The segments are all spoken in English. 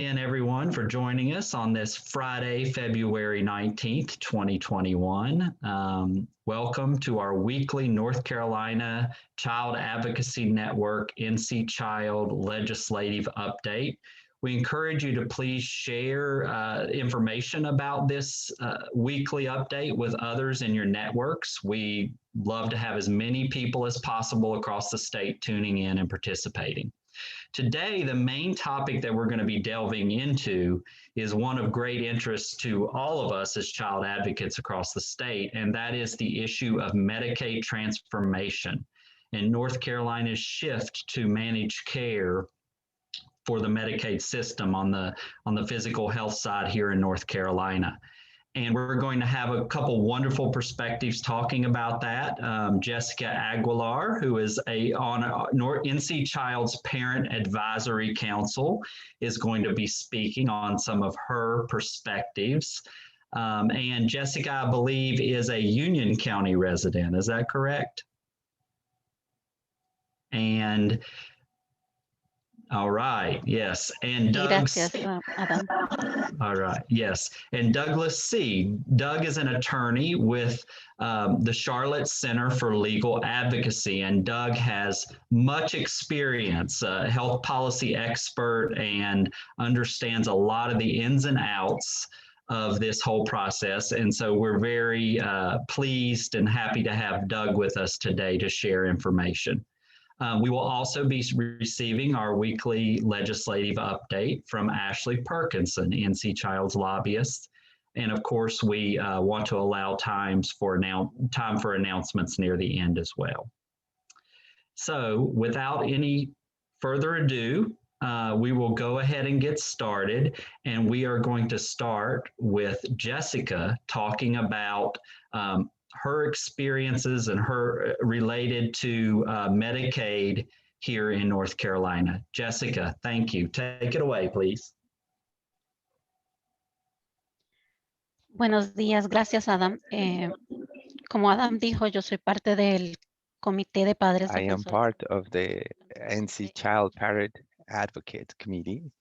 Again, everyone, for joining us on this Friday, February 19th, 2021. Welcome to our weekly North Carolina Child Advocacy Network NC Child Legislative Update. We encourage you to please share information about this weekly update with others in your networks. We love to have as many people as possible across the state tuning in and participating. Today, the main topic that we're going to be delving into is one of great interest to all of us as child advocates across the state, and that is the issue of Medicaid transformation and North Carolina's shift to managed care for the Medicaid system on the physical health side here in North Carolina. And we're going to have a couple wonderful perspectives talking about that. Jessica Aguilar, who is on NC Child's Parent Advisory Council, is going to be speaking on some of her perspectives. And Jessica, I believe, is a Union County resident. Is that correct? And all right, yes. And Gracias, Adam. All right, yes. And Douglas C. Doug is an attorney with the Charlotte Center for Legal Advocacy, and Doug has much experience, health policy expert, and understands a lot of the ins and outs of this whole process. And so we're very pleased and happy to have Doug with us today to share information. We will also be receiving our weekly legislative update from Ashley Perkinson, NC Child's Lobbyist. And of course, we want to allow time for announcements near the end as well. So without any further ado, we will go ahead and get started. And we are going to start with Jessica talking about her experiences and her related to Medicaid here in North Carolina. Jessica, thank you. Take it away, please. Buenos días, gracias Adam. Como Adam dijo, yo soy parte del Comité de Padres I am Defensores. part of the NC Child Parent Advocate Committee.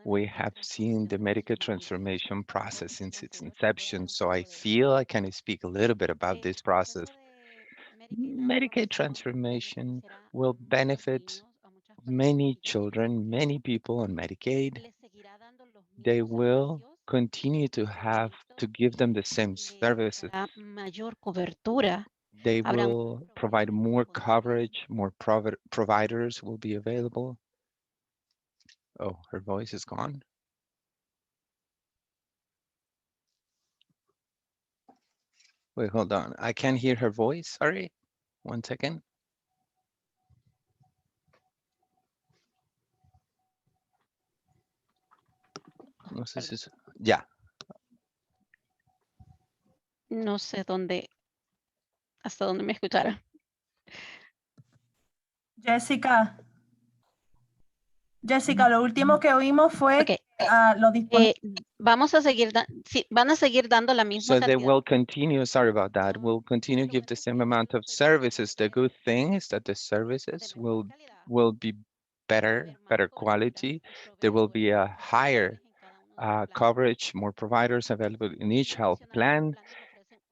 We have seen the Medicaid transformation process since its inception, so I feel I can speak a little bit about this process. Medicaid transformation will benefit many children, many people on Medicaid. They will continue to have to give them the same services. Mayor cobertura. They will provide more coverage, more providers will be available. Oh, her voice is gone. Wait, hold on. I can't hear her voice. Sorry. 1 second. No sé si es... Ya. No sé dónde, hasta dónde me escuchara. Jessica, lo último que oímos fue Okay. lo disponible. Vamos a seguir, sí, van a seguir dando la misma So they cantidad. will continue, sorry about that, will continue to give the same amount of services. The good thing is that the services will be better quality. There will be a higher coverage, more providers available in each health plan.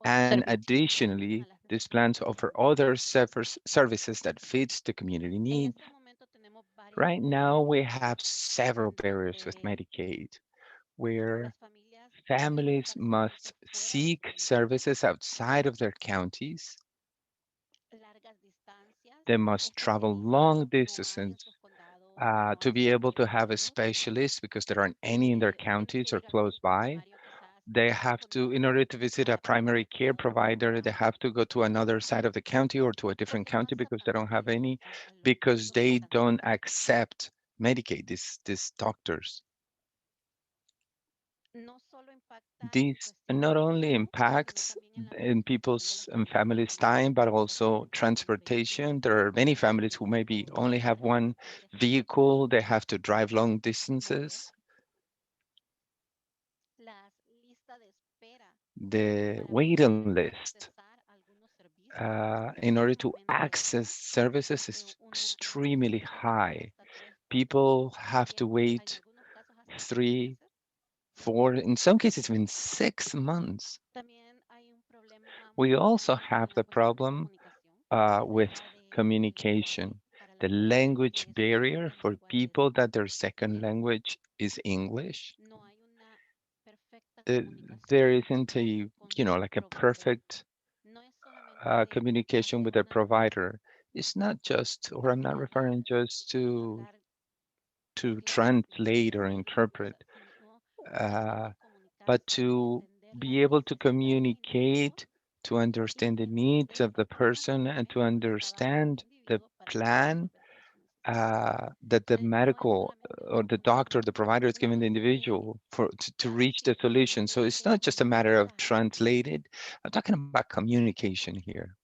And additionally, these plans offer other services that fits the community needs. Right now, we have several barriers with Medicaid, where families must seek services outside of their counties. They must travel long distances to be able to have a specialist because there aren't any in their counties or close by. They have to, in order to visit a primary care provider, they have to go to another side of the county or to a different county because they don't have any, because they don't accept Medicaid, these doctors. This not only impacts in people's and families' time, but also transportation. There are many families who maybe only have one vehicle. They have to drive long distances. The waiting list in order to access services is extremely high. People have to wait 3, 4, in some cases even 6 months. We also have the problem with communication, the language barrier for people that their second language is English. There isn't a, like a perfect communication with a provider. It's not just, or I'm not referring just to translate or interpret, uh, but to be able to communicate, to understand the needs of the person, and to understand the plan that the medical or the doctor, the provider is giving the individual to reach the solution. So it's not just a matter of translated. I'm talking about communication here.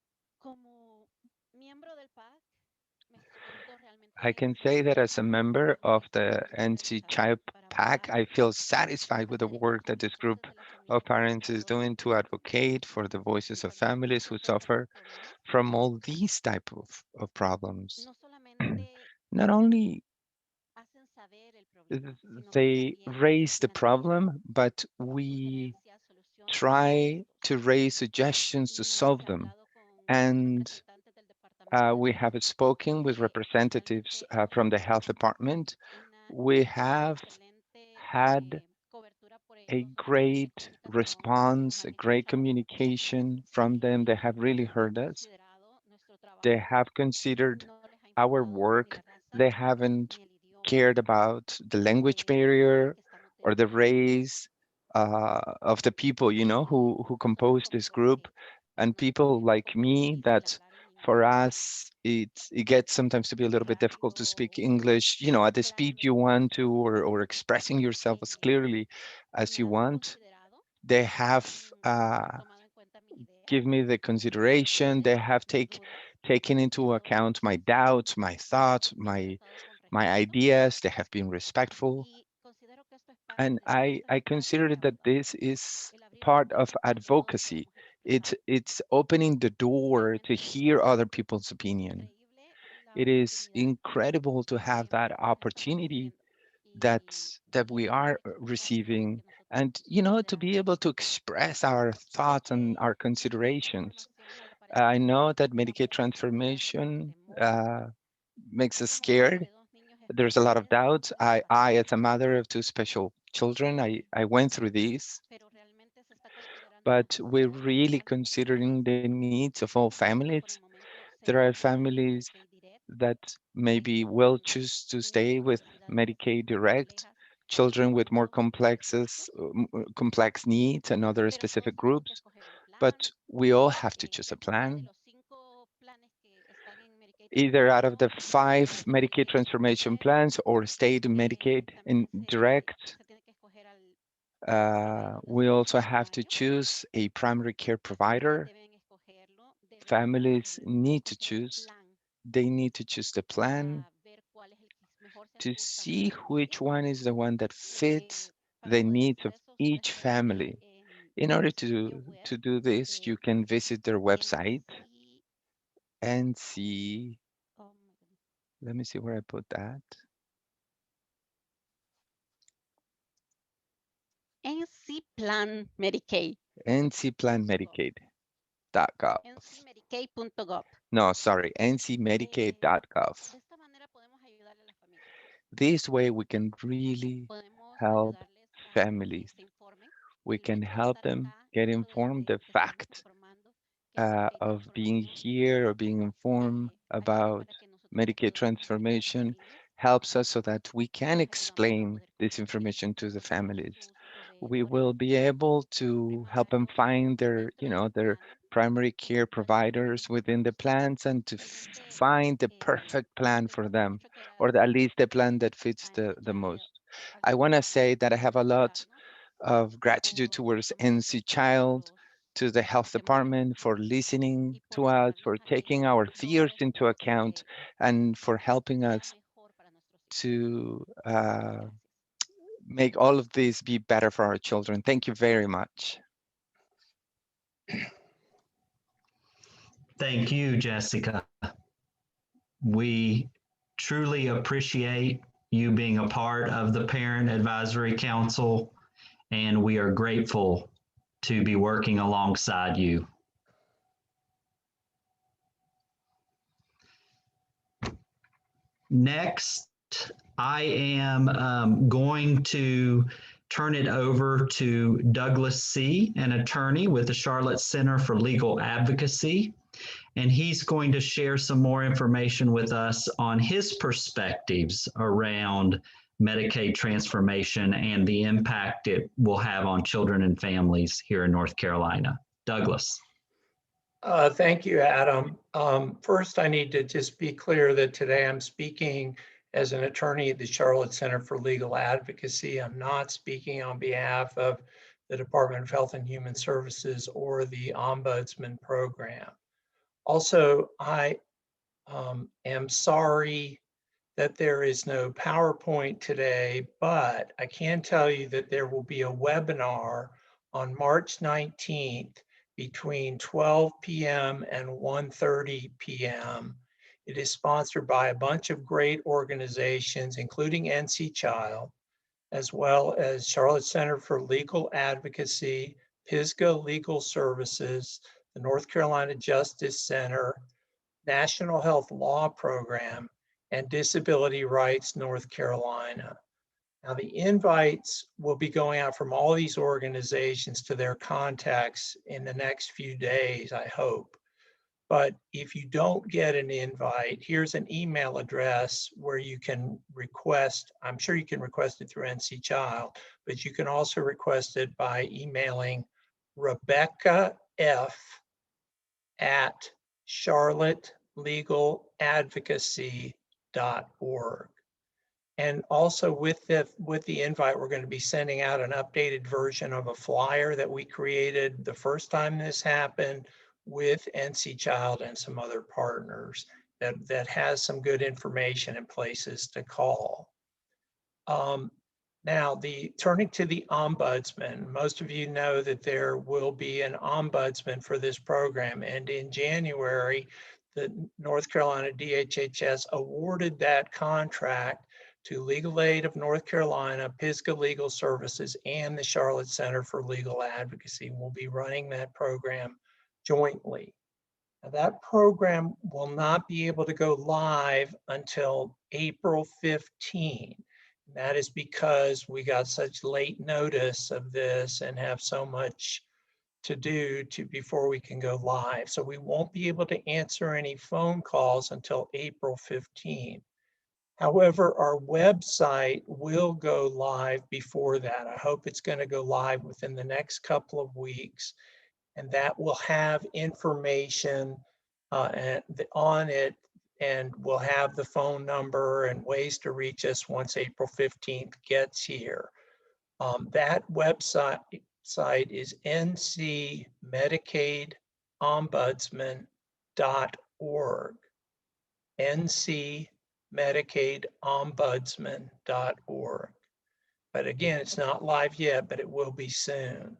I can say that as a member of the NC Child PAC, I feel satisfied with the work that this group of parents is doing to advocate for the voices of families who suffer from all these type of problems. Not only they raise the problem, but we try to raise suggestions to solve them. And we have spoken with representatives from the health department. We have had a great response, a great communication from them. They have really heard us. They have considered our work. They haven't cared about the language barrier or the race of the people, who compose this group, and people like me that for us it gets sometimes to be a little bit difficult to speak English, at the speed you want to, or expressing yourself as clearly as you want. They have give me the consideration. They have taken into account my doubts, my thoughts, my ideas. They have been respectful. And I consider that this is part of advocacy. It's opening the door to hear other people's opinion. It is incredible to have that opportunity that we are receiving, and to be able to express our thoughts and our considerations. I know that Medicaid transformation makes us scared. There's a lot of doubts. As a mother of two special children, I went through these, but we're really considering the needs of all families. There are families that maybe will choose to stay with Medicaid Direct, children with more complex needs and other specific groups, but we all have to choose a plan. Either out of the 5 Medicaid transformation plans or state Medicaid in direct. We also have to choose a primary care provider. Families need to choose. They need to choose the plan to see which one is the one that fits the needs of each family. In order to do this, you can visit their website and see. Let me see where I put that. NC Plan Medicaid. ncplanmedicaid.gov. ncmedicaid.gov. No, sorry, ncmedicaid.gov. This way we can really help families. We can help them get informed. The fact of being here or being informed about Medicaid transformation helps us so that we can explain this information to the families. We will be able to help them find their primary care providers within the plans and to find the perfect plan for them, or at least the plan that fits the most. I want to say that I have a lot of gratitude towards NC Child, to the health department for listening to us, for taking our fears into account, and for helping us to make all of this be better for our children. Thank you very much. Thank you, Jessica. We truly appreciate you being a part of the Parent Advisory Council, and we are grateful to be working alongside you. Next, I am going to turn it over to Douglas C., an attorney with the Charlotte Center for Legal Advocacy, and he's going to share some more information with us on his perspectives around Medicaid transformation and the impact it will have on children and families here in North Carolina. Douglas. Thank you, Adam. First, I need to just be clear that today I'm speaking as an attorney at the Charlotte Center for Legal Advocacy. I'm not speaking on behalf of the Department of Health and Human Services or the Ombudsman program. Also, I am sorry that there is no PowerPoint today, but I can tell you that there will be a webinar on March 19th between 12 p.m. and 1:30 p.m. It is sponsored by a bunch of great organizations, including NC Child, as well as Charlotte Center for Legal Advocacy, Pisgah Legal Services, the North Carolina Justice Center, National Health Law Program, and Disability Rights North Carolina. Now, the invites will be going out from all these organizations to their contacts in the next few days, I hope. But if you don't get an invite, here's an email address where you can request. I'm sure you can request it through NC Child, but you can also request it by emailing Rebecca F. at charlottelegaladvocacy.org. And also with the invite, we're going to be sending out an updated version of a flyer that we created the first time this happened with NC Child and some other partners that has some good information and places to call. Now, turning to the Ombudsman, most of you know that there will be an Ombudsman for this program. And in January, the North Carolina DHHS awarded that contract to Legal Aid of North Carolina, Pisgah Legal Services, and the Charlotte Center for Legal Advocacy. We'll be running that program jointly. Now, that program will not be able to go live until April 15. That is because we got such late notice of this and have so much to do before we can go live. So we won't be able to answer any phone calls until April 15. However, our website will go live before that. I hope it's going to go live within the next couple of weeks, and that will have information on it, and we'll have the phone number and ways to reach us once April 15th gets here. That website is ncmedicaidombudsman.org. ncmedicaidombudsman.org. But again, it's not live yet, but it will be soon.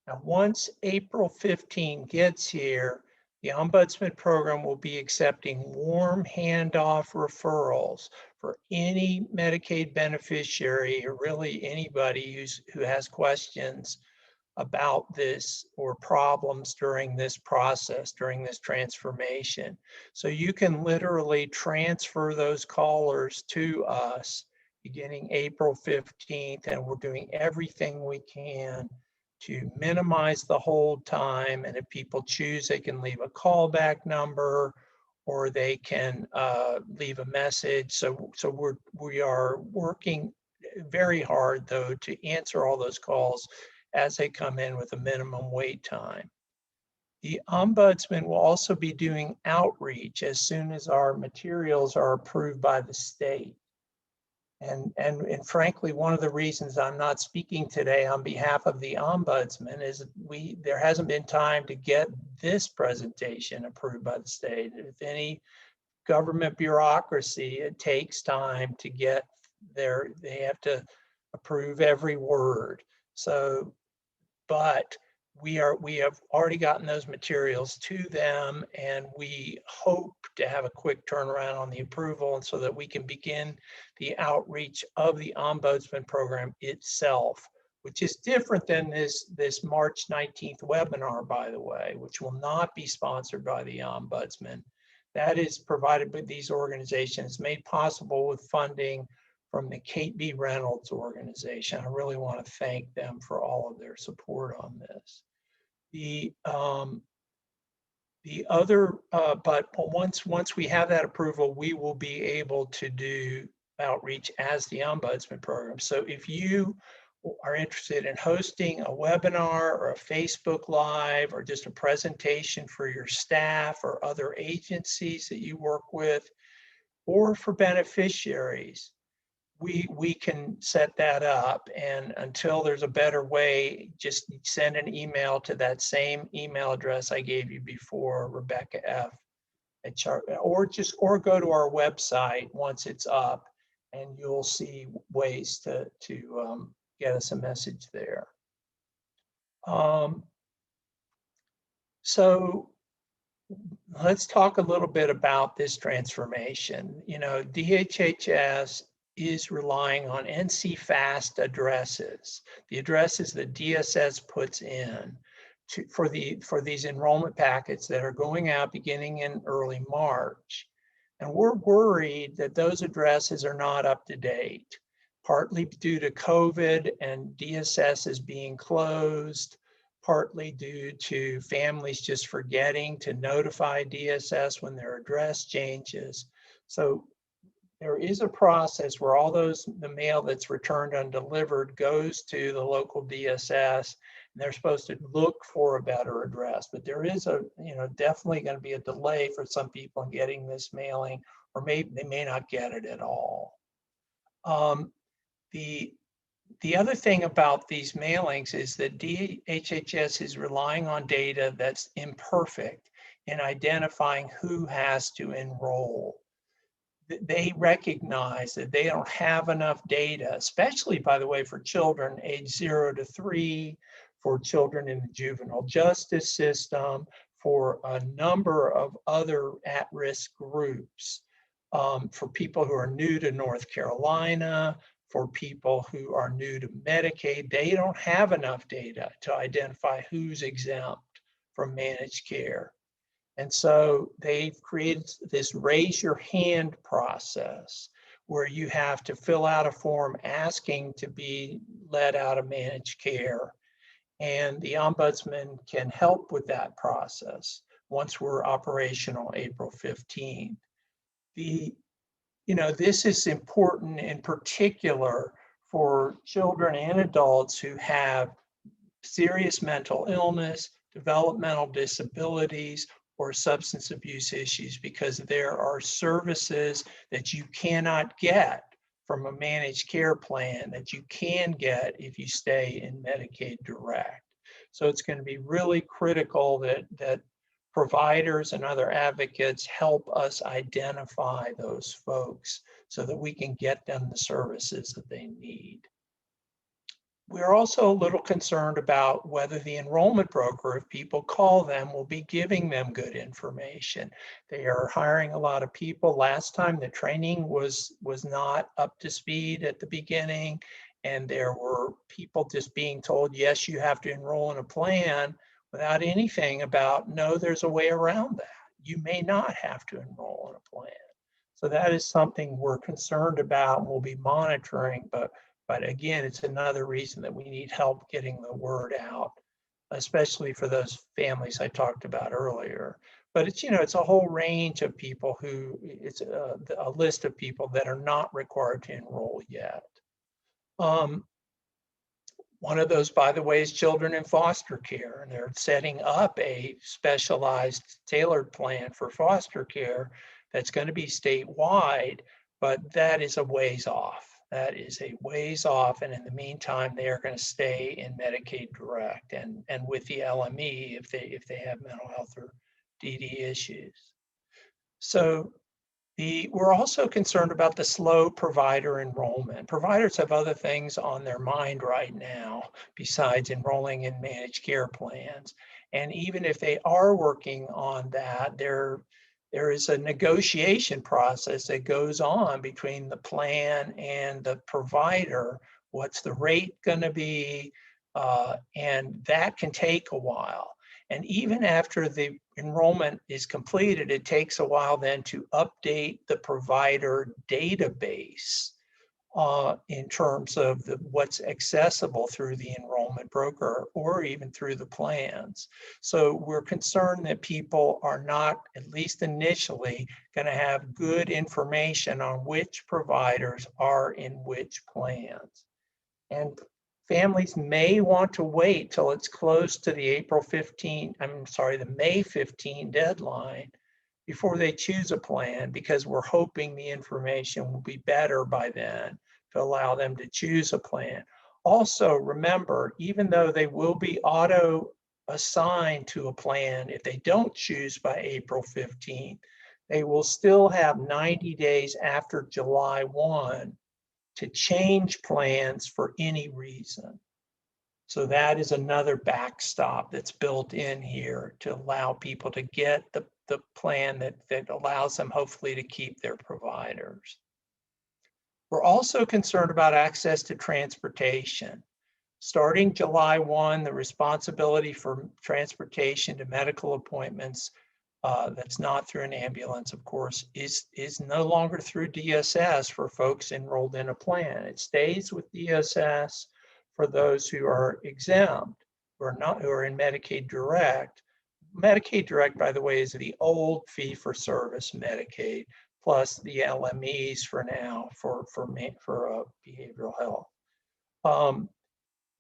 Now, once April 15 gets here, the Ombudsman program will be accepting warm handoff referrals for any Medicaid beneficiary, or really anybody who has questions about this or problems during this process, during this transformation. So you can literally transfer those callers to us beginning April 15th, and we're doing everything we can to minimize the hold time. And if people choose, they can leave a callback number or they can leave a message. So we are working very hard, though, to answer all those calls as they come in with a minimum wait time. The Ombudsman will also be doing outreach as soon as our materials are approved by the state. And frankly, one of the reasons I'm not speaking today on behalf of the Ombudsman is there hasn't been time to get this presentation approved by the state. If any government bureaucracy, it takes time to get there. They have to approve every word. So, but we have already gotten those materials to them, and we hope to have a quick turnaround on the approval, and so that we can begin the outreach of the Ombudsman program itself, which is different than this March 19th webinar, by the way, which will not be sponsored by the Ombudsman. That is provided by these organizations, made possible with funding from the Kate B. Reynolds organization. I really want to thank them for all of their support on this. But once we have that approval, we will be able to do outreach as the Ombudsman program. So if you are interested in hosting a webinar or a Facebook Live or just a presentation for your staff or other agencies that you work with, or for beneficiaries, we can set that up, and until there's a better way, just send an email to that same email address I gave you before, Rebecca F. or go to our website once it's up, and you'll see ways to get us a message there. So let's talk a little bit about this transformation. You know, DHHS is relying on NC-FAST addresses, the addresses that DSS puts in for these enrollment packets that are going out beginning in early March. And we're worried that those addresses are not up to date, partly due to COVID and DSS is being closed, partly due to families just forgetting to notify DSS when their address changes. So there is a process where all the mail that's returned undelivered goes to the local DSS, and they're supposed to look for a better address. But there is definitely going to be a delay for some people in getting this mailing, or maybe they may not get it at all. The other thing about these mailings is that DHHS is relying on data that's imperfect in identifying who has to enroll. They recognize that they don't have enough data, especially, by the way, for children age 0 to 3, for children in the juvenile justice system, for a number of other at-risk groups, for people who are new to North Carolina, for people who are new to Medicaid. They don't have enough data to identify who's exempt from managed care. And so they've created this raise your hand process where you have to fill out a form asking to be let out of managed care. And the Ombudsman can help with that process once we're operational April 15th. This is important in particular for children and adults who have serious mental illness, developmental disabilities, or substance abuse issues, because there are services that you cannot get from a managed care plan that you can get if you stay in Medicaid Direct. So it's going to be really critical that providers and other advocates help us identify those folks so that we can get them the services that they need. We're also a little concerned about whether the enrollment broker, if people call them, will be giving them good information. They are hiring a lot of people. Last time the training was not up to speed at the beginning, and there were people just being told, yes, you have to enroll in a plan, without anything about, no, there's a way around that. You may not have to enroll in a plan. So that is something we're concerned about and we'll be monitoring, but again, it's another reason that we need help getting the word out, especially for those families I talked about earlier. But it's a whole range of people it's a list of people that are not required to enroll yet. One of those, by the way, is children in foster care, and they're setting up a specialized tailored plan for foster care that's going to be statewide, but that is a ways off. That is a ways off, and in the meantime, they are going to stay in Medicaid Direct and with the LME if they have mental health or DD issues. So We're also concerned about the slow provider enrollment. Providers have other things on their mind right now besides enrolling in managed care plans. And even if they are working on that, there is a negotiation process that goes on between the plan and the provider. What's the rate going to be? And that can take a while. And even after the enrollment is completed, it takes a while then to update the provider database in terms of what's accessible through the enrollment broker or even through the plans. So we're concerned that people are not, at least initially, going to have good information on which providers are in which plans. And families may want to wait till it's close to the May 15 deadline before they choose a plan, because we're hoping the information will be better by then to allow them to choose a plan. Also, remember, even though they will be auto assigned to a plan, if they don't choose by April 15th, they will still have 90 days after July 1 to change plans for any reason. So that is another backstop that's built in here to allow people to get the plan that allows them hopefully to keep their providers. We're also concerned about access to transportation. Starting July 1, the responsibility for transportation to medical appointments that's not through an ambulance, of course, is no longer through DSS for folks enrolled in a plan. It stays with DSS for those who are exempt, who are in Medicaid Direct. Medicaid Direct, by the way, is the old fee-for-service Medicaid, plus the LMEs for now for behavioral health.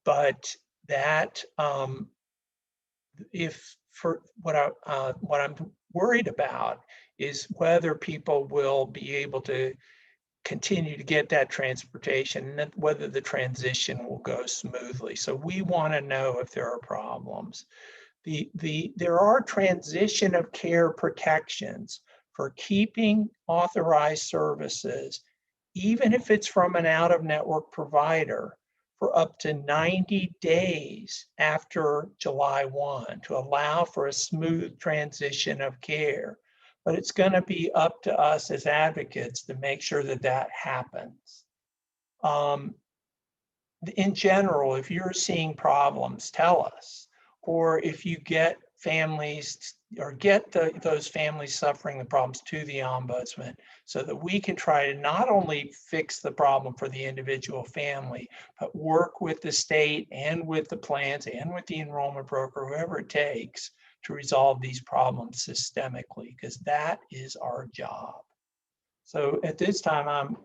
But that what I'm worried about is whether people will be able to continue to get that transportation and whether the transition will go smoothly. So we want to know if there are problems. There are transition of care protections for keeping authorized services, even if it's from an out-of-network provider, for up to 90 days after July 1 to allow for a smooth transition of care. But it's going to be up to us as advocates to make sure that that happens. In general, if you're seeing problems, tell us. Or if you get families or get those families suffering the problems to the ombudsman, so that we can try to not only fix the problem for the individual family, but work with the state and with the plans and with the enrollment broker, whoever it takes, to resolve these problems systemically, because that is our job. So at this time, I'm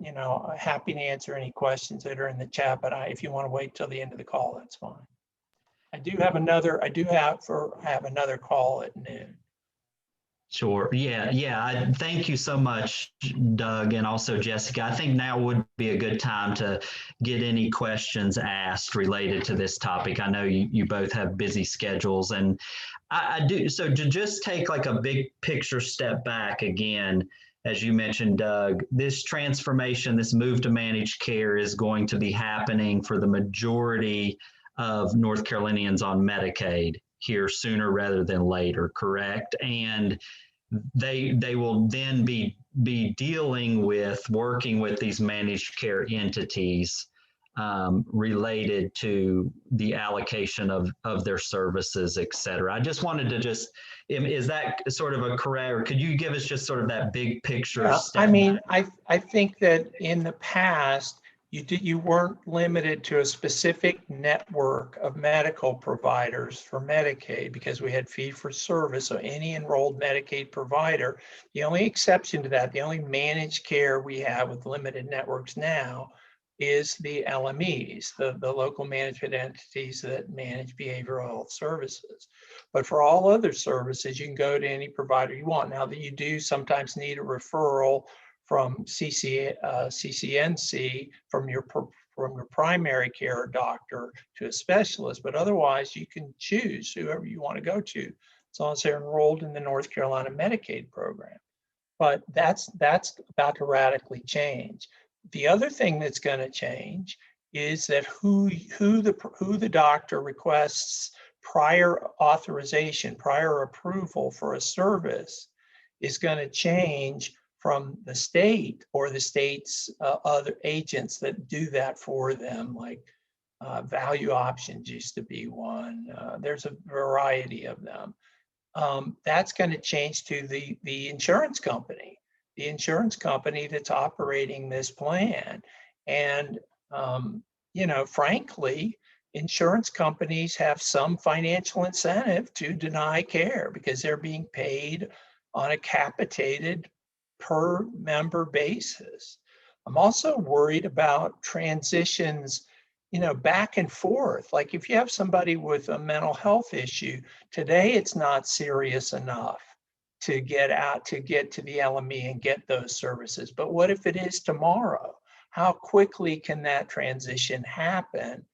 happy to answer any questions that are in the chat, but if you want to wait till the end of the call, that's fine. I have another call at noon. Sure. Yeah. Thank you so much, Doug, and also Jessica. I think now would be a good time to get any questions asked related to this topic. I know you both have busy schedules, and I do. So to just take like a big picture step back again, as you mentioned, Doug, this transformation, this move to managed care is going to be happening for the majority of North Carolinians on Medicaid here sooner rather than later, correct? And they will then be working with these managed care entities related to the allocation of their services, et cetera. I just wanted to is that sort of a correct, or could you give us just sort of that big picture? Yeah, I think that in the past, you weren't limited to a specific network of medical providers for Medicaid because we had fee for service. So any enrolled Medicaid provider, the only exception to that, the only managed care we have with limited networks now is the LMEs, the local management entities that manage behavioral health services. But for all other services, you can go to any provider you want. Now that you do sometimes need a referral from CCNC, from your primary care doctor to a specialist, but otherwise you can choose whoever you want to go to, as long as they're enrolled in the North Carolina Medicaid program. but that's about to radically change. The other thing that's going to change is that who the doctor requests prior authorization, prior approval for a service is going to change from the state or the state's other agents that do that for them, like Value Options used to be one. There's a variety of them. That's going to change to the insurance company that's operating this plan. And, you know, frankly, insurance companies have some financial incentive to deny care because they're being paid on a capitated per member basis. I'm also worried about transitions, you know, back and forth. Like if you have somebody with a mental health issue, today it's not serious enough to get to the LME and get those services. But what if it is tomorrow? How quickly can that transition happen?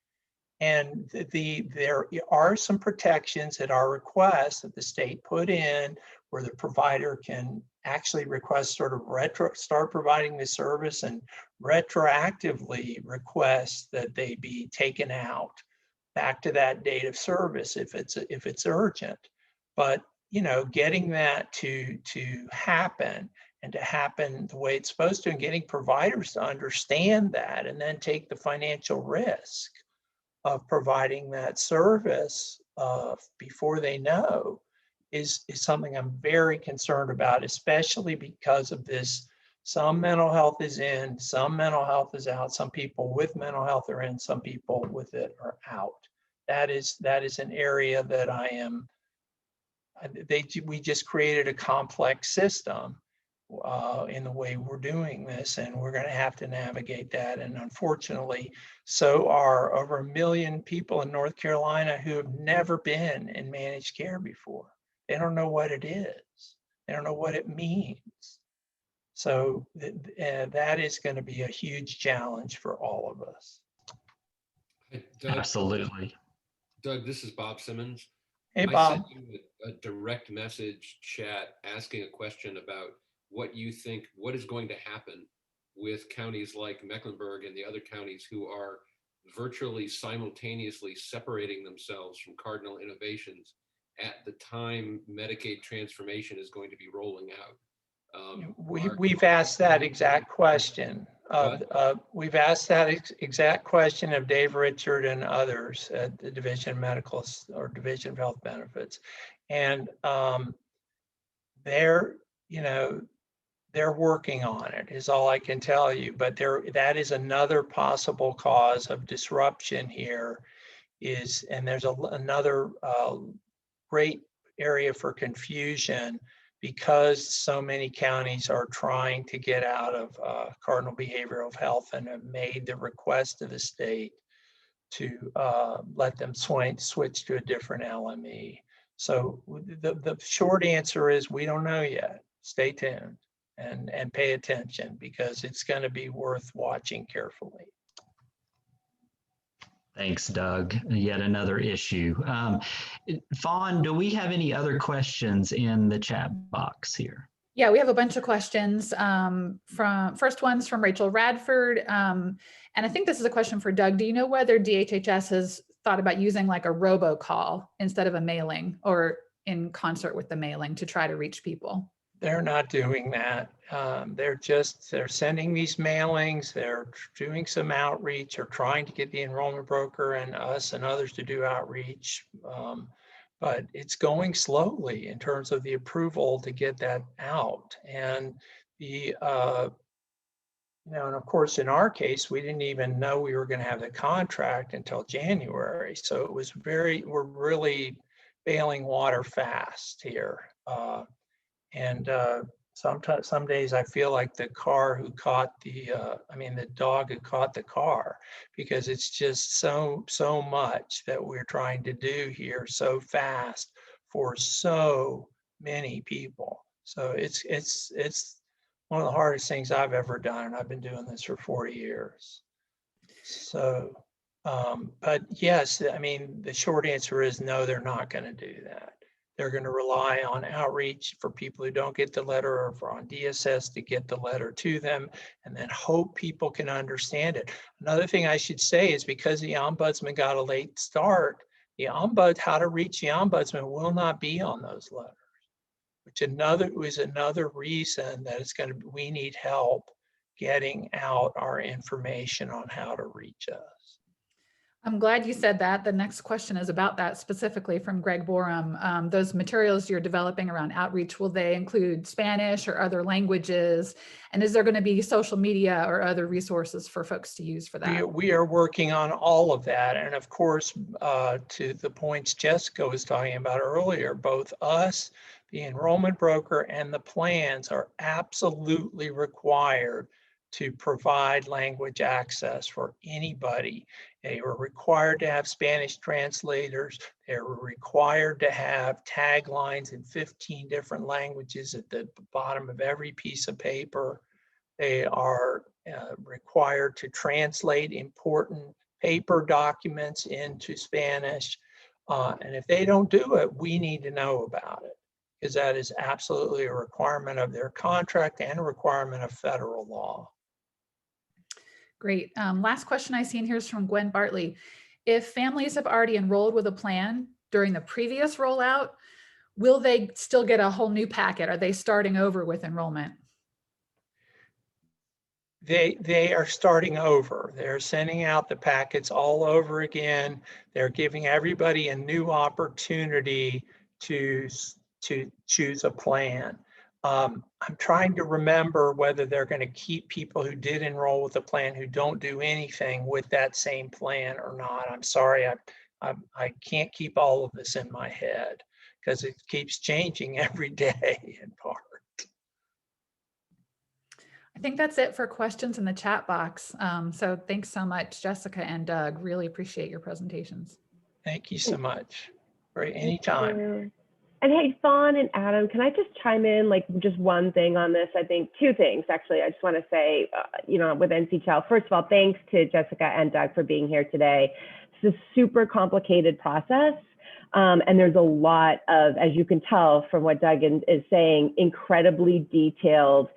And there are some protections at our request that the state put in where the provider can actually request sort of start providing the service and retroactively request that they be taken out back to that date of service if it's urgent. But you know, getting that to happen and to happen the way it's supposed to, and getting providers to understand that and then take the financial risk of providing that service before they know is something I'm very concerned about, especially because of this. Some mental health is in, some mental health is out. Some people with mental health are in, some people with it are out. That is an area that we just created a complex system in the way we're doing this, and we're going to have to navigate that. And unfortunately, so are over 1 million people in North Carolina who have never been in managed care before. They don't know what it is. They don't know what it means. So that is going to be a huge challenge for all of us. Doug, Absolutely. Doug, this is Bob Simmons. Hey, I Bob. sent you a direct message chat asking a question about what you think, what is going to happen with counties like Mecklenburg and the other counties who are virtually simultaneously separating themselves from Cardinal Innovations at the time Medicaid transformation is going to be rolling out. We've asked that exact question. We've asked that exact question of Dave Richard and others at the Division of Medical or Division of Health Benefits. And they're working on it is all I can tell you, but that is another possible cause of disruption here and there's another great area for confusion because so many counties are trying to get out of Cardinal Behavioral Health and have made the request to the state to let them switch to a different LME. So the short answer is we don't know yet. Stay tuned and pay attention because it's going to be worth watching carefully. Thanks, Doug. Yet another issue. Fawn, do we have any other questions in the chat box here? Yeah, we have a bunch of questions. First one's from Rachel Radford. And I think this is a question for Doug. Do you know whether DHHS has thought about using like a robocall instead of a mailing or in concert with the mailing to try to reach people? They're not doing that. They're sending these mailings, they're doing some outreach or trying to get the enrollment broker and us and others to do outreach. But it's going slowly in terms of the approval to get that out. And and of course, in our case, we didn't even know we were going to have the contract until January. So it was we're really bailing water fast here. Sometimes, some days I feel like the dog who caught the car, because it's just so much that we're trying to do here so fast for so many people. So it's one of the hardest things I've ever done, and I've been doing this for 40 years. So, but yes, I mean, the short answer is no, they're not going to do that. They're going to rely on outreach for people who don't get the letter, or for on DSS to get the letter to them, and then hope people can understand it. Another thing I should say is, because the ombudsman got a late start, how to reach the ombudsman will not be on those letters, which is another reason that we need help getting out our information on how to reach us. I'm glad you said that. The next question is about that, specifically from Greg Borum. Those materials you're developing around outreach, will they include Spanish or other languages? And is there going to be social media or other resources for folks to use for that? We are working on all of that. And of course, to the points Jessica was talking about earlier, both us, the enrollment broker, and the plans are absolutely required to provide language access for anybody. They were required to have Spanish translators. They were required to have taglines in 15 different languages at the bottom of every piece of paper. They are required to translate important paper documents into Spanish. And if they don't do it, we need to know about it, because that is absolutely a requirement of their contract and a requirement of federal law. Great. Last question I see in here is from Gwen Bartley. If families have already enrolled with a plan during the previous rollout, will they still get a whole new packet? Are they starting over with enrollment? They are starting over. They're sending out the packets all over again. They're giving everybody a new opportunity to choose a plan. I'm trying to remember whether they're going to keep people who did enroll with a plan who don't do anything with that same plan or not. I'm sorry, I can't keep all of this in my head because it keeps changing every day in part. I think that's it for questions in the chat box. So thanks so much, Jessica and Doug. Really appreciate your presentations. Thank you so much. Right, anytime. And hey, Fawn and Adam, can I just chime in like just one thing on this? I think two things, actually. I just want to say, with NC-Child, first of all, thanks to Jessica and Doug for being here today. It's a super complicated process. And there's a lot of, as you can tell from what Doug is saying, incredibly detailed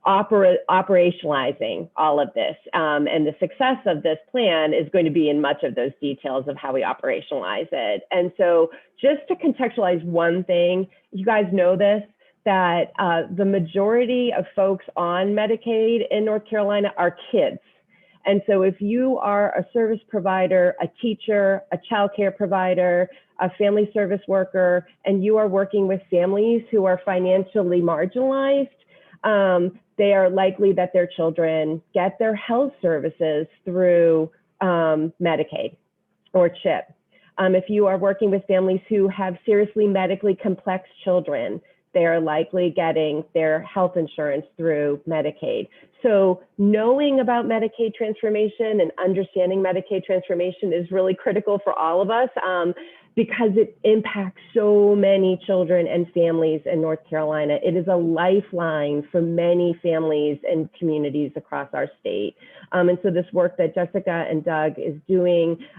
operationalizing all of this. And the success of this plan is going to be in much of those details of how we operationalize it. And so just to contextualize one thing, you guys know this, that the majority of folks on Medicaid in North Carolina are kids. And so if you are a service provider, a teacher, a childcare provider, a family service worker, and you are working with families who are financially marginalized, they are likely that their children get their health services through Medicaid or CHIP. If you are working with families who have seriously medically complex children, they are likely getting their health insurance through Medicaid. So knowing about Medicaid transformation and understanding Medicaid transformation is really critical for all of us because it impacts so many children and families in North Carolina. It is a lifeline for many families and communities across our state. And so this work that Jessica and Doug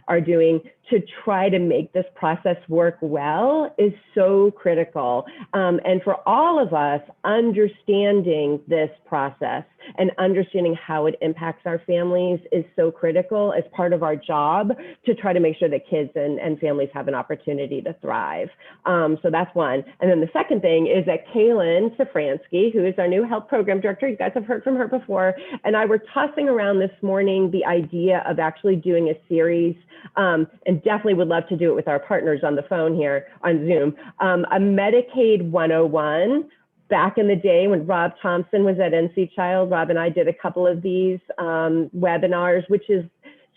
are doing to try to make this process work well is so critical. And for all of us, understanding this process and understanding how it impacts our families is so critical as part of our job to try to make sure that kids and families have an opportunity to thrive. So that's one. And then the second thing is that Kaylin Safransky, who is our new health program director, you guys have heard from her before, and I were tossing around this morning the idea of actually doing a series, and definitely would love to do it with our partners on the phone here on Zoom, a Medicaid 101. Back in the day when Rob Thompson was at NC-Child, Rob and I did a couple of these webinars, which is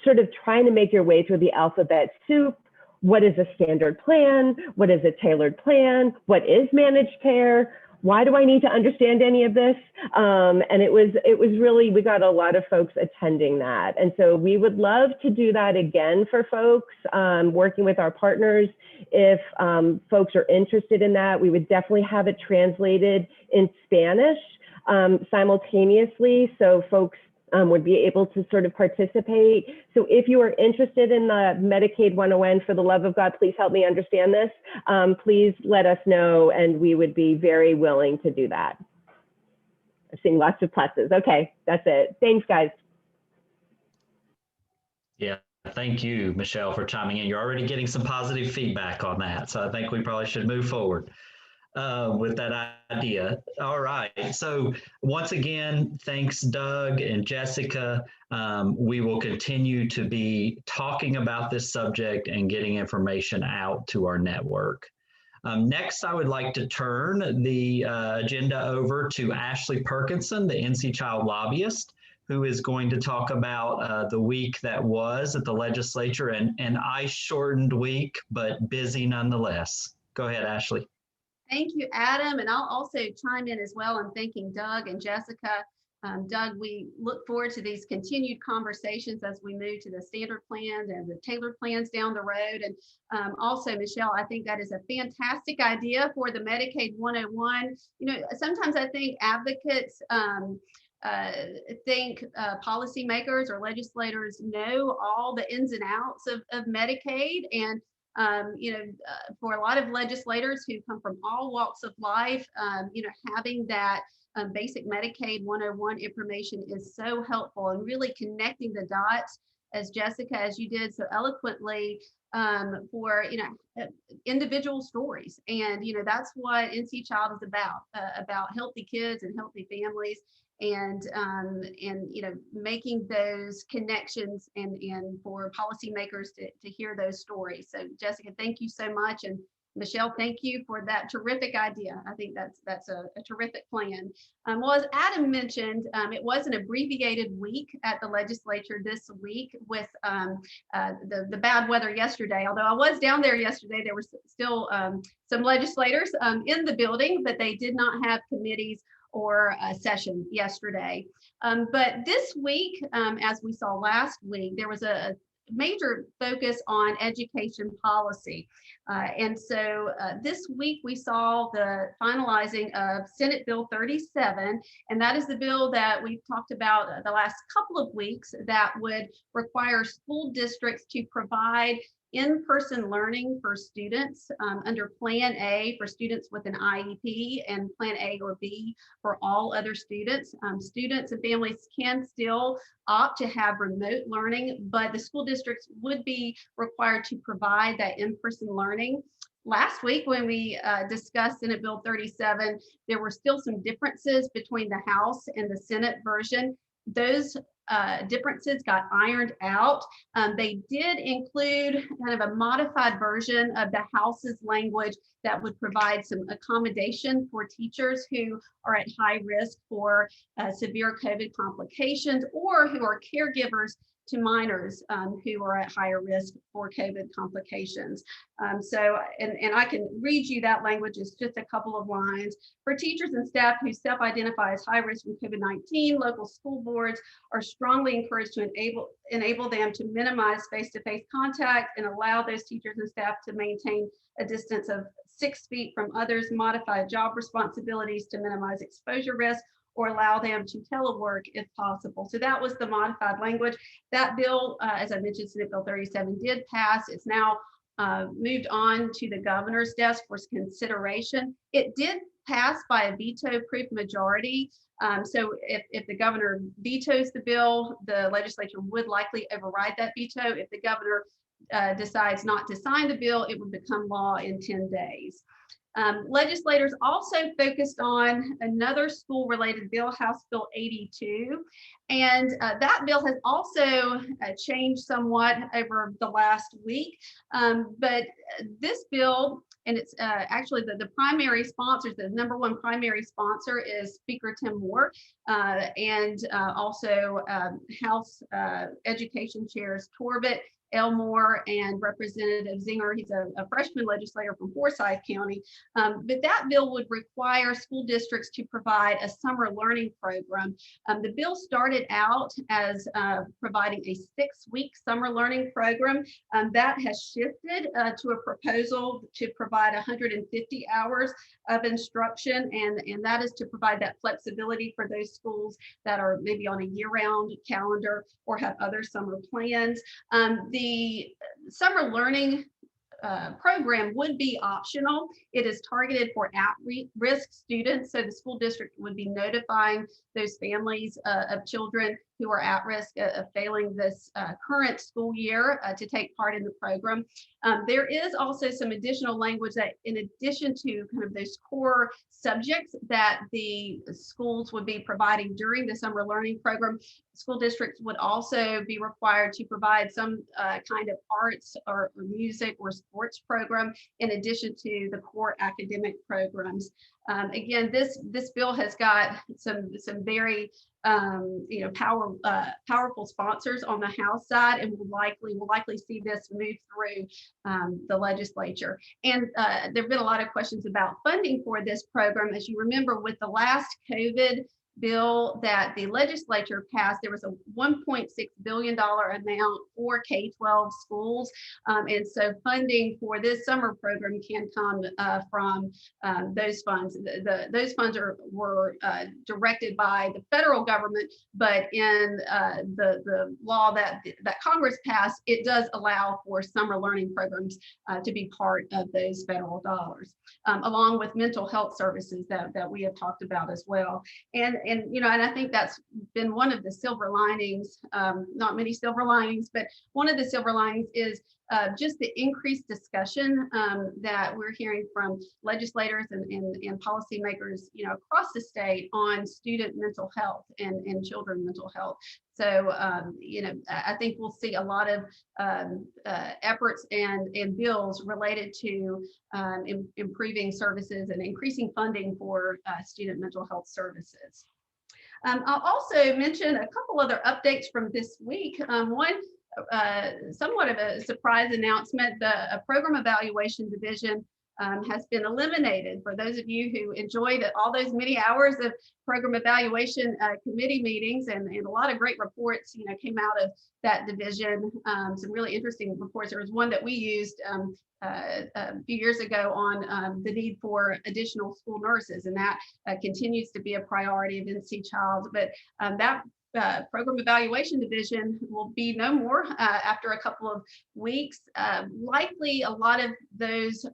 sort of trying to make your way through the alphabet soup. What is a standard plan? What is a tailored plan? What is managed care? Why do I need to understand any of this? And it was really, we got a lot of folks attending that. And so we would love to do that again for folks, working with our partners. If folks are interested in that, we would definitely have it translated in Spanish simultaneously. So folks would be able to sort of participate. So if you are interested in the Medicaid 101, for the love of God, please help me understand this. Please let us know, and we would be very willing to do that. I'm seeing lots of pluses. Okay, that's it. Thanks, guys. Yeah, thank you, Michelle, for chiming in. You're already getting some positive feedback on that, so I think we probably should move forward with that idea. All right, so once again, thanks Doug and Jessica. We will continue to be talking about this subject and getting information out to our network. Next, I would like to turn the agenda over to Ashley Perkinson, the NC Child Lobbyist, who is going to talk about the week that was at the legislature, and an ice-shortened week, but busy nonetheless. Go ahead, Ashley. Thank you, Adam. And I'll also chime in as well. I'm thanking Doug and Jessica. Doug, we look forward to these continued conversations as we move to the standard plans and the tailored plans down the road. And also, Michelle, I think that is a fantastic idea for the Medicaid 101. You know, sometimes I think advocates think policymakers or legislators know all the ins and outs of Medicaid. And you know, for a lot of legislators who come from all walks of life, you know, having that basic Medicaid 101 information is so helpful, and really connecting the dots, as Jessica, as you did so eloquently, for, you know, individual stories. And, you know, that's what NC Child is about healthy kids and healthy families. And you know, making those connections and for policymakers to hear those stories. So Jessica, thank you so much. And Michelle, thank you for that terrific idea. I think that's a terrific plan. Well, as Adam mentioned, it was an abbreviated week at the legislature this week with the bad weather yesterday. Although I was down there yesterday, there were still some legislators in the building, but they did not have committees or a session yesterday. But this week, as we saw last week, there was a major focus on education policy. And so this week we saw the finalizing of Senate Bill 37, and that is the bill that we've talked about the last couple of weeks that would require school districts to provide in-person learning for students under Plan A for students with an IEP, and Plan A or B for all other students. Students and families can still opt to have remote learning, but the school districts would be required to provide that in-person learning. Last week, when we discussed Senate Bill 37, there were still some differences between the House and the Senate version. Those differences got ironed out. They did include kind of a modified version of the House's language that would provide some accommodation for teachers who are at high risk for severe COVID complications, or who are caregivers to minors who are at higher risk for COVID complications. So I can read you that language. It's just a couple of lines. For teachers and staff who self-identify as high risk from COVID-19, local school boards are strongly encouraged to enable them to minimize face-to-face contact and allow those teachers and staff to maintain a distance of 6 feet from others, modify job responsibilities to minimize exposure risk, or allow them to telework if possible. So that was the modified language. That bill, as I mentioned, Senate Bill 37 did pass. It's now moved on to the governor's desk for consideration. It did pass by a veto-proof majority. So if the governor vetoes the bill, the legislature would likely override that veto. If the governor decides not to sign the bill, it would become law in 10 days. Legislators also focused on another school-related bill, House Bill 82, and that bill has also changed somewhat over the last week. But this bill, and it's actually the primary sponsors, the number one primary sponsor is Speaker Tim Moore, and also House Education Chairs Torbett Elmore and Representative Zinger. He's a freshman legislator from Forsyth County. But that bill would require school districts to provide a summer learning program. The bill started out as providing a 6-week summer learning program. That has shifted to a proposal to provide 150 hours of instruction, and that is to provide that flexibility for those schools that are maybe on a year-round calendar or have other summer plans. The summer learning program would be optional. It is targeted for at-risk students, so the school district would be notifying those families of children who are at risk of failing this current school year to take part in the program. There is also some additional language that, in addition to kind of those core subjects that the schools would be providing during the summer learning program, school districts would also be required to provide some kind of arts or music or sports program in addition to the core academic programs. Again, this bill has got some very powerful sponsors on the House side, and will likely see this move through the legislature. And there have been a lot of questions about funding for this program. As you remember, with the last COVID bill that the legislature passed, there was a $1.6 billion amount for K-12 schools. And so funding for this summer program can come from those funds. Those funds were directed by the federal government, but in the law that Congress passed, it does allow for summer learning programs to be part of those federal dollars, along with mental health services that we have talked about as well. And I think that's been one of the silver linings, not many silver linings, but one of the silver linings is just the increased discussion that we're hearing from legislators and policymakers, across the state on student mental health and children mental health. So, I think we'll see a lot of efforts and bills related to improving services and increasing funding for student mental health services. I'll also mention a couple other updates from this week. One, somewhat of a surprise announcement: the program evaluation division has been eliminated. For those of you who enjoyed all those many hours of program evaluation committee meetings, and a lot of great reports, came out of that division. Some really interesting reports. There was one that we used a few years ago on the need for additional school nurses, and that continues to be a priority of NC Child. But that program evaluation division will be no more after a couple of weeks. Likely a lot of those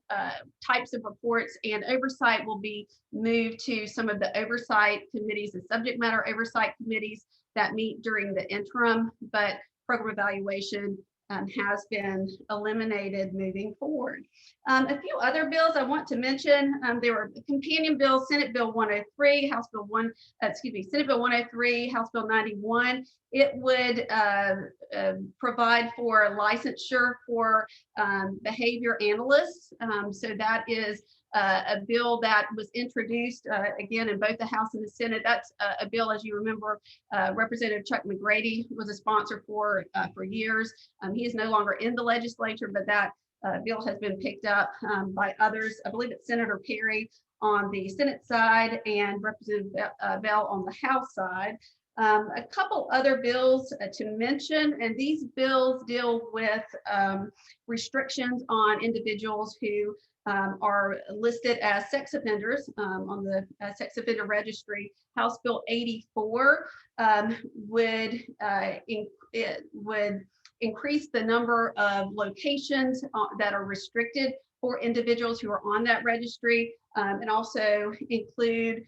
types of reports and oversight will be moved to some of the oversight committees, the subject matter oversight committees that meet during the interim, but program evaluation has been eliminated moving forward. A few other bills I want to mention. There were companion bills: Senate Bill 103, Senate Bill 103, House Bill 91. It would provide for licensure for behavior analysts. So that is a bill that was introduced again in both the House and the Senate. That's a bill, as you remember, Representative Chuck McGrady was a sponsor for years. He is no longer in the legislature, but that bill has been picked up by others. I believe it's Senator Perry on the Senate side and Representative Bell on the House side. A couple other bills to mention, and these bills deal with restrictions on individuals who are listed as sex offenders on the sex offender registry. House Bill 84 would increase the number of locations that are restricted for individuals who are on that registry, and also include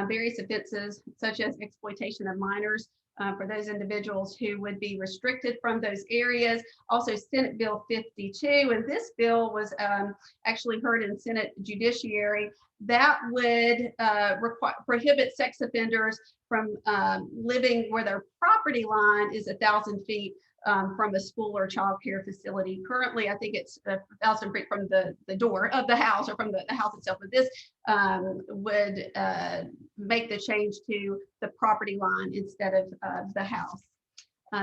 various offenses such as exploitation of minors for those individuals who would be restricted from those areas. Also Senate Bill 52, and this bill was actually heard in Senate Judiciary. That would prohibit sex offenders from living where their property line is 1,000 feet from a school or child care facility. Currently, I think it's 1,000 feet from the door of the house or from the house itself, but this would make the change to the property line instead of the house.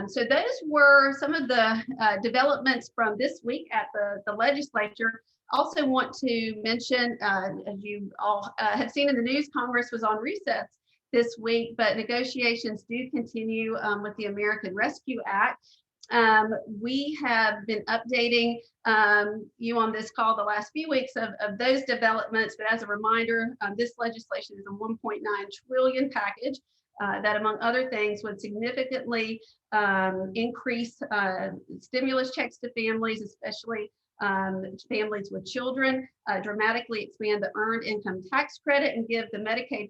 So those were some of the developments from this week at the legislature. Also want to mention, as you all have seen in the news, Congress was on recess this week, but negotiations do continue with the American Rescue Act. We have been updating you on this call the last few weeks of those developments, but as a reminder, this legislation is a $1.9 trillion package that, among other things, would significantly increase stimulus checks to families, especially families with children, dramatically expand the earned income tax credit, and give the Medicaid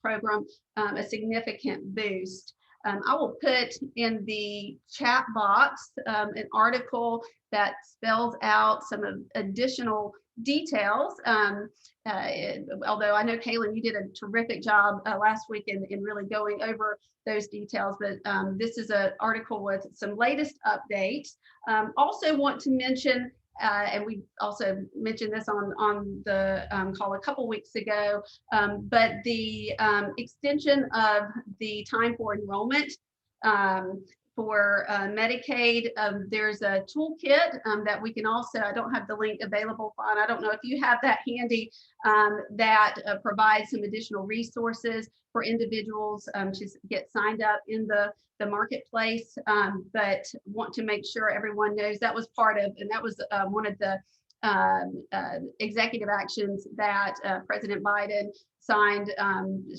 program a significant boost. I will put in the chat box an article that spells out some additional details. Although I know, Kaylin, you did a terrific job last week in really going over those details, but this is an article with some latest updates. Also want to mention, and we also mentioned this on the call a couple weeks ago, but the extension of the time for enrollment for Medicaid. There's a toolkit that we can also, I don't have the link available, Fawn, I don't know if you have that handy, that provides some additional resources for individuals to get signed up in the marketplace, but want to make sure everyone knows that was part of, and that was one of the executive actions that President Biden signed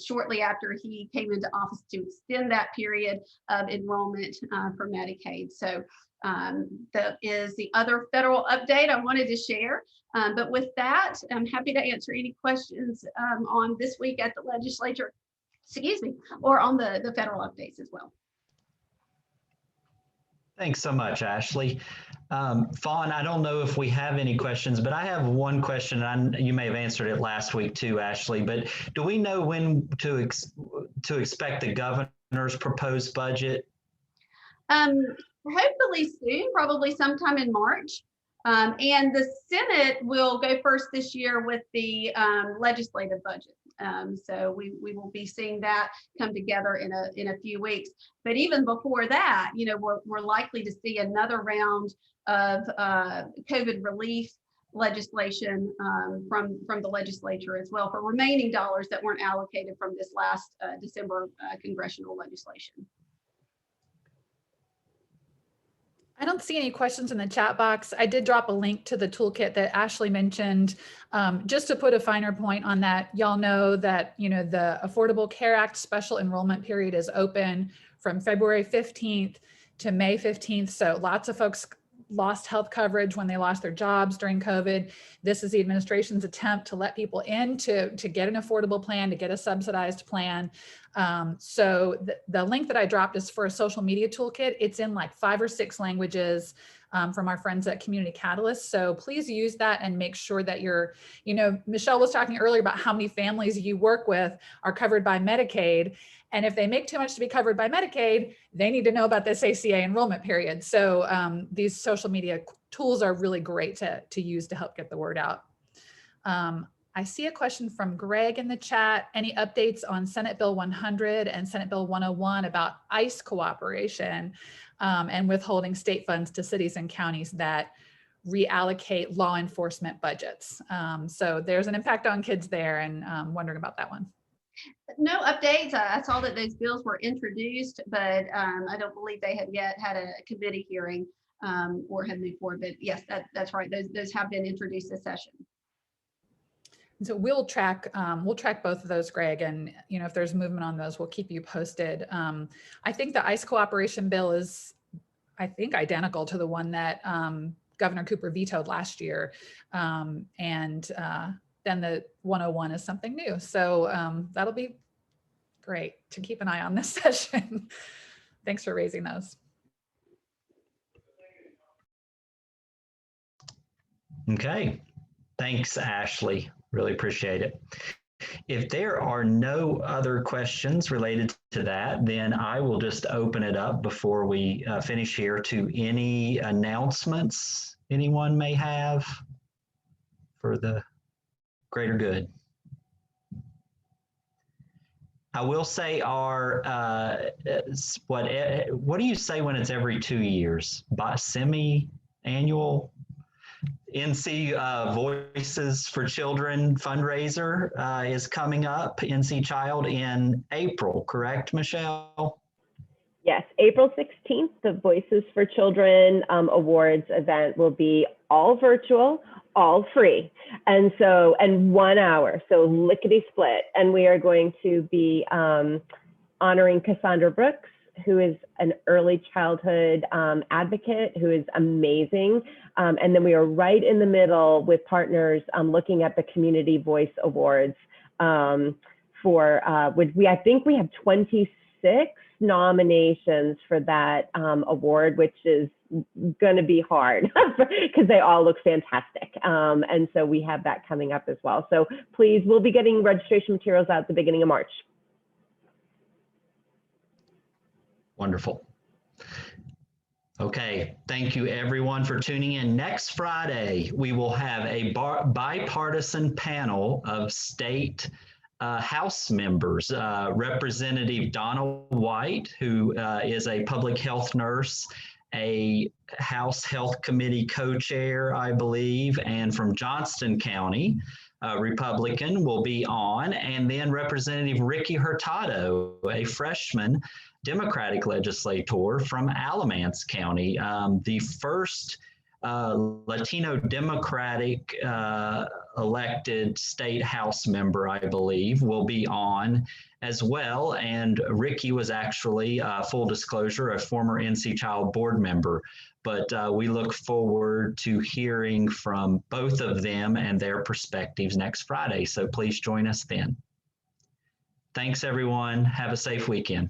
shortly after he came into office, to extend that period of enrollment for Medicaid. So that is the other federal update I wanted to share. But with that, I'm happy to answer any questions on this week at the legislature, excuse me, or on the federal updates as well. Thanks so much, Ashley. Fawn, I don't know if we have any questions, but I have one question, and you may have answered it last week too, Ashley, but do we know when to expect the governor's proposed budget? Hopefully soon, probably sometime in March. And the Senate will go first this year with the legislative budget. So we will be seeing that come together in a few weeks. But even before that, you know, we're likely to see another round of COVID relief legislation from the legislature as well, for remaining dollars that weren't allocated from this last December congressional legislation. I don't see any questions in the chat box. I did drop a link to the toolkit that Ashley mentioned. Just to put a finer point on that, y'all know that, you know, the Affordable Care Act special enrollment period is open from February 15th to May 15th. So lots of folks lost health coverage when they lost their jobs during COVID. This is the administration's attempt to let people in to get an affordable plan, to get a subsidized plan. So the link that I dropped is for a social media toolkit. It's in like 5 or 6 languages from our friends at Community Catalyst. So please use that and make sure that you're, you know, Michelle was talking earlier about how many families you work with are covered by Medicaid. And if they make too much to be covered by Medicaid, they need to know about this ACA enrollment period. So these social media tools are really great to use to help get the word out. I see a question from Greg in the chat. Any updates on Senate Bill 100 and Senate Bill 101 about ICE cooperation and withholding state funds to cities and counties that reallocate law enforcement budgets? So there's an impact on kids there, and wondering about that one. No updates. I saw that those bills were introduced, but I don't believe they have yet had a committee hearing or have moved forward. But yes, that's right. Those have been introduced this session. So we'll track both of those, Greg, and you know, if there's movement on those, we'll keep you posted. I think the ICE cooperation bill is, I think, identical to the one that Governor Cooper vetoed last year, and then the 101 is something new. So that'll be great to keep an eye on this session. Thanks for raising those. Okay, thanks, Ashley. Really appreciate it. If there are no other questions related to that, then I will just open it up before we finish here to any announcements anyone may have for the greater good. I will say our, what do you say when it's every 2 years? Semi-annual NC Voices for Children fundraiser is coming up, NC Child, in April, correct, Michelle? Yes, April 16th, the Voices for Children Awards event will be all virtual, all free. And 1 hour, so lickety split. And we are going to be honoring Cassandra Brooks, who is an early childhood advocate who is amazing. And then we are right in the middle with partners looking at the Community Voice Awards I think we have 26 nominations for that award, which is going to be hard because they all look fantastic. And so we have that coming up as well. So please, we'll be getting registration materials out at the beginning of March. Wonderful. Okay, thank you everyone for tuning in. Next Friday, we will have a bipartisan panel of state House members. Representative Donna White, who is a public health nurse, a House Health Committee co-chair, I believe, and from Johnston County, Republican, will be on. And then Representative Ricky Hurtado, a freshman Democratic legislator from Alamance County, the first Latino Democratic elected state House member, I believe, will be on as well. And Ricky was actually, full disclosure, a former NC Child board member. But we look forward to hearing from both of them and their perspectives next Friday. So please join us then. Thanks, everyone. Have a safe weekend.